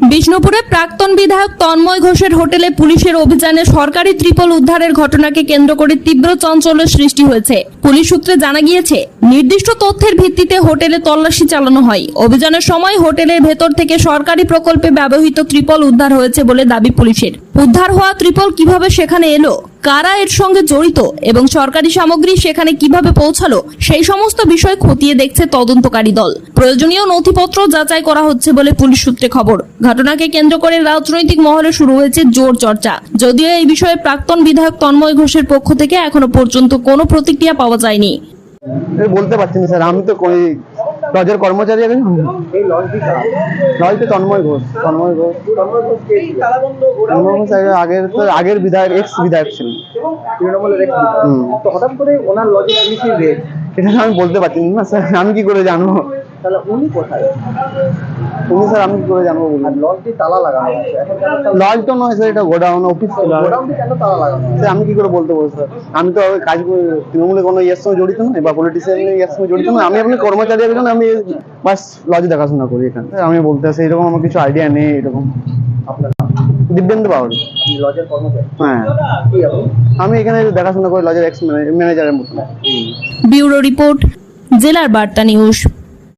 বিষ্ণুপুরে প্রাক্তন বিধায়ক তন্ময় ঘোষের হোটেলে পুলিশের অভিযানে সরকারি ত্রিপল উদ্ধারের ঘটনাকে কেন্দ্র করে তীব্র চাঞ্চল্যের সৃষ্টি হয়েছে। পুলিশ সূত্রে জানা গিয়েছে, নির্দিষ্ট তথ্যের ভিত্তিতে হোটেলে তল্লাশি চালানো হয়। অভিযানের সময় হোটেলের ভেতর থেকে সরকারি প্রকল্পে ব্যবহৃত ত্রিপল উদ্ধার হয়েছে বলে দাবি পুলিশের। উদ্ধার হওয়া ত্রিপল কিভাবে সেখানে এলো, কারা এর সঙ্গে জড়িত এবং সরকারি সামগ্রী সেখানে কিভাবে পৌঁছালো, সেই সমস্ত বিষয় খতিয়ে দেখছে তদন্তকারী দল। প্রয়োজনীয় নথিপত্র যাচাই করা হচ্ছে বলে পুলিশ সূত্রে খবর। ঘটনাকে কেন্দ্র করে রাজনৈতিক মহলে শুরু হয়েছে জোর চর্চা। যদিও এই বিষয়ে প্রাক্তন বিধায়ক তন্ময় ঘোষের পক্ষ থেকে এখনো পর্যন্ত কোনো প্রতিক্রিয়া পাওয়া যায়নি। বলতে পারছি না স্যার, আমি তো লজের কর্মচারী। লজটি তন্ময় ঘোষ। আগের বিধায়ক, এক্স বিধায়ক ছিলেন। হঠাৎ করে ওনার লজে পুলিশের রেড, এটা আমি বলতে পারছি না স্যার, আমি কি করে জানবো? তাহলে উনি কোথায়? উনি স্যার আমি কি করে জানবো বলুন? আর লজটি তালা লাগানো আছে, এখন লজ তো নয় স্যার, এটা গোডাউন অফিস ছিল। গোডাউনটি কেন তালা লাগানো আছে? আমি কি করে বলতে পারবো স্যার? আমি তো কাজ তৃণমূলে কোনো ইয়ের সঙ্গে জড়িত নয় বা পলিটিশিয়ান ইয়ের সঙ্গে জড়িত নয়। আমি আপনার কর্মচারী একজন, আমি বাস লজে দেখাশোনা করি এখানে। আমি বলতে আসি এরকম আমার কিছু আইডিয়া নেই এরকম। আপনার দিব্যেন্দু বাউরি। আপনি লজের কর্মচারী? হ্যাঁ, কি আপনি? আমি এখানে দেখাশোনা করি লজের এক্স ম্যানেজারের মতো। ব্যুরো রিপোর্ট, জেলার বার্তা নিউজ।